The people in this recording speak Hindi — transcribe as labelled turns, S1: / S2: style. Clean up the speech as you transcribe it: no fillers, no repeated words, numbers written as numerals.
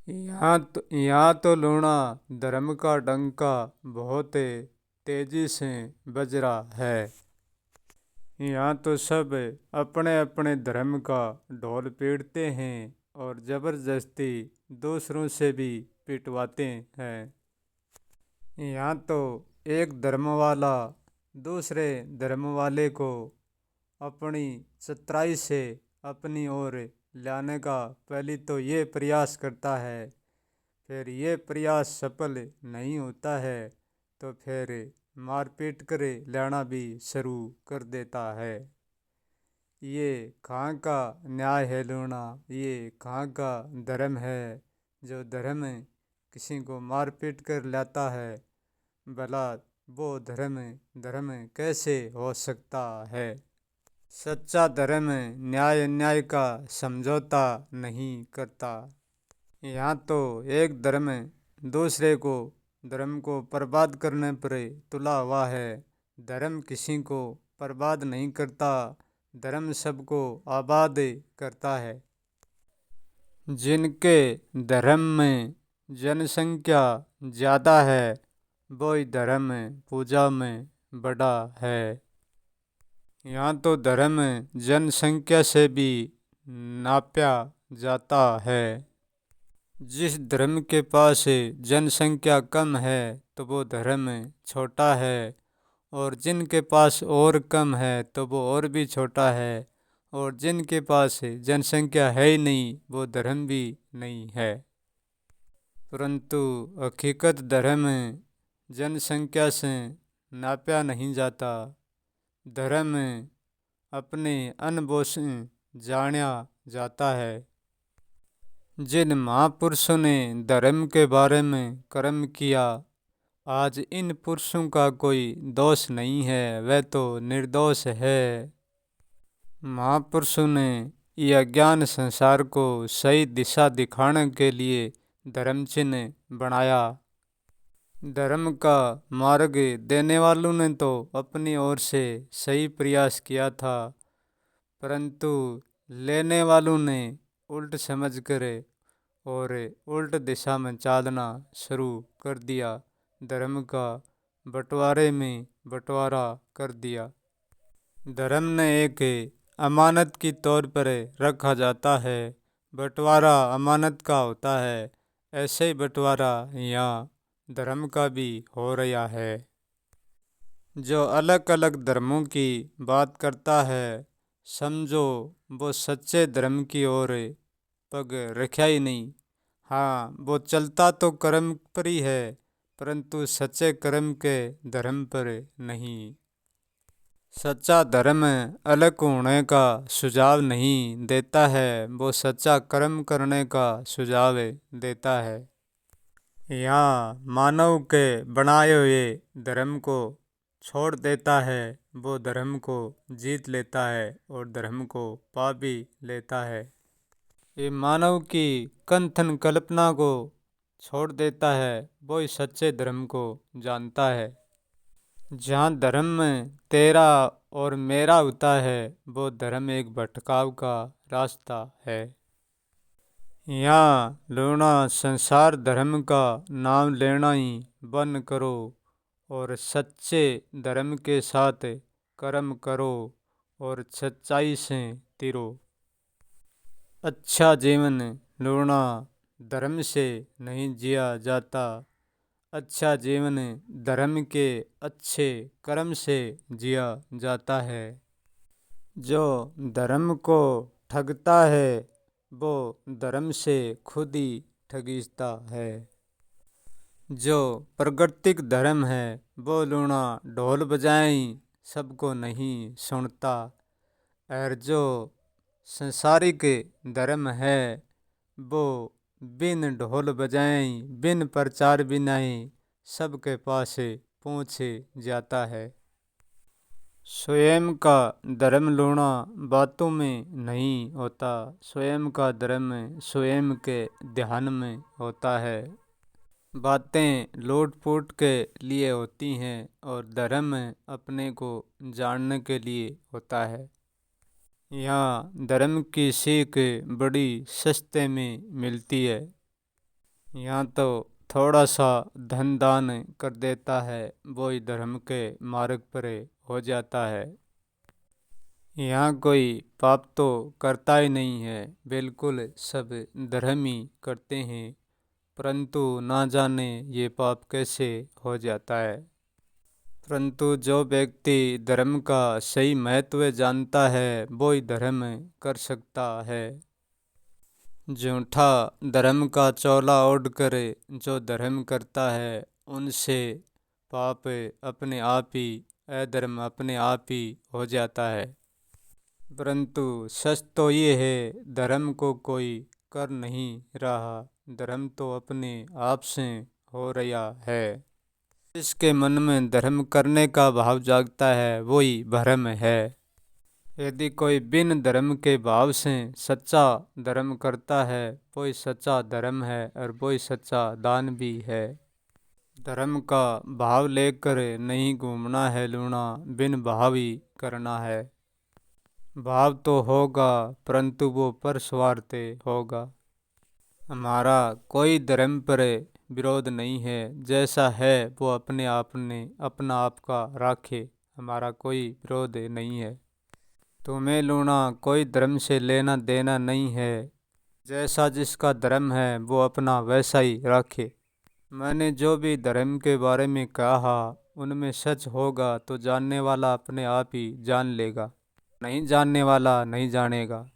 S1: यहाँ तो लूणा धर्म का डंका बहुत तेजी से बज रहा है। यहाँ तो सब अपने अपने धर्म का ढोल पीटते हैं और ज़बरदस्ती दूसरों से भी पिटवाते हैं। यहाँ तो एक धर्म वाला दूसरे धर्म वाले को अपनी चतुराई से अपनी ओर लाने का पहले तो ये प्रयास करता है, फिर ये प्रयास सफल नहीं होता है तो फिर मारपीट कर लाना भी शुरू कर देता है। ये कहाँ का न्याय है लूणा, ये कहाँ का धर्म है जो धर्म किसी को मारपीट कर लाता है। भला वो धर्म धर्म कैसे हो सकता है। सच्चा धर्म न्याय अन्याय का समझौता नहीं करता। यहाँ तो एक धर्म दूसरे को धर्म को बर्बाद करने पर तुला हुआ है। धर्म किसी को बर्बाद नहीं करता, धर्म सबको आबाद करता है। जिनके धर्म में जनसंख्या ज़्यादा है वही धर्म पूजा में बड़ा है। यहाँ तो धर्म जनसंख्या से भी नापा जाता है। जिस धर्म के पास जनसंख्या कम है तो वो धर्म छोटा है, और जिनके पास और कम है तो वो और भी छोटा है, और जिनके पास जनसंख्या है ही नहीं वो धर्म भी नहीं है। परंतु हकीकत धर्म जनसंख्या से नापा नहीं जाता। धर्म अपने अनुभव से जाना जाता है। जिन महापुरुषों ने धर्म के बारे में कर्म किया, आज इन पुरुषों का कोई दोष नहीं है, वह तो निर्दोष है। महापुरुषों ने यह ज्ञान संसार को सही दिशा दिखाने के लिए धर्म चिन्ह बनाया। धर्म का मार्ग देने वालों ने तो अपनी ओर से सही प्रयास किया था, परंतु लेने वालों ने उल्ट समझकर और उल्ट दिशा में चलना शुरू कर दिया। धर्म का बंटवारे में बंटवारा कर दिया। धर्म ने एक अमानत की तौर पर रखा जाता है, बंटवारा अमानत का होता है। ऐसे ही बंटवारा यहाँ धर्म का भी हो रहा है। जो अलग अलग धर्मों की बात करता है, समझो वो सच्चे धर्म की ओर पग रखा ही नहीं। हाँ, वो चलता तो कर्म पर ही है, परंतु सच्चे कर्म के धर्म पर नहीं। सच्चा धर्म अलग होने का सुझाव नहीं देता है, वो सच्चा कर्म करने का सुझाव देता है। यहाँ मानव के बनाए हुए धर्म को छोड़ देता है, वो धर्म को जीत लेता है और धर्म को पा भी लेता है। ये मानव की कथन कल्पना को छोड़ देता है, वो ही सच्चे धर्म को जानता है। जहाँ धर्म में तेरा और मेरा होता है, वो धर्म एक भटकाव का रास्ता है। यहाँ लूणा संसार धर्म का नाम लेना ही बंद करो और सच्चे धर्म के साथ कर्म करो और सच्चाई से तिरो। अच्छा जीवन लूणा धर्म से नहीं जिया जाता, अच्छा जीवन धर्म के अच्छे कर्म से जिया जाता है। जो धर्म को ठगता है वो धर्म से खुद ही ठगीता है। जो प्राकृतिक धर्म है वो लूणा ढोल बजाए सबको नहीं सुनता, और जो संसारिक धर्म है वो बिन ढोल बजाए बिन प्रचार बिना ही सबके पास पहुँच जाता है। स्वयं का धर्म लूणा बातों में नहीं होता, स्वयं का धर्म स्वयं के ध्यान में होता है। बातें लूट फूट के लिए होती हैं और धर्म अपने को जानने के लिए होता है। यहाँ धर्म की सीख बड़ी सस्ते में मिलती है। यहाँ तो थोड़ा सा धन दान कर देता है वो ही धर्म के मार्ग पर हो जाता है। यहाँ कोई पाप तो करता ही नहीं है, बिल्कुल सब धर्म ही करते हैं, परंतु ना जाने ये पाप कैसे हो जाता है। परंतु जो व्यक्ति धर्म का सही महत्व जानता है वो ही धर्म कर सकता है। झूठा धर्म का चोला ओढ़ कर जो धर्म करता है उनसे पाप अपने आप ही, अधर्म अपने आप ही हो जाता है। परंतु सच तो ये है, धर्म को कोई कर नहीं रहा, धर्म तो अपने आप से हो रहा है। जिसके मन में धर्म करने का भाव जागता है वही धर्म है। यदि कोई बिन धर्म के भाव से सच्चा धर्म करता है वही सच्चा धर्म है और वही सच्चा दान भी है। धर्म का भाव लेकर नहीं घूमना है लूना, बिन भाव ही करना है। भाव तो होगा परंतु वो परस्वार्थ होगा। हमारा कोई धर्म पर विरोध नहीं है, जैसा है वो अपने आप ने अपना आप का राखे, हमारा कोई विरोध नहीं है। तुम्हें लूना कोई धर्म से लेना देना नहीं है, जैसा जिसका धर्म है वो अपना वैसा ही राखे। मैंने जो भी धर्म के बारे में कहा उनमें सच होगा तो जानने वाला अपने आप ही जान लेगा, नहीं जानने वाला नहीं जानेगा।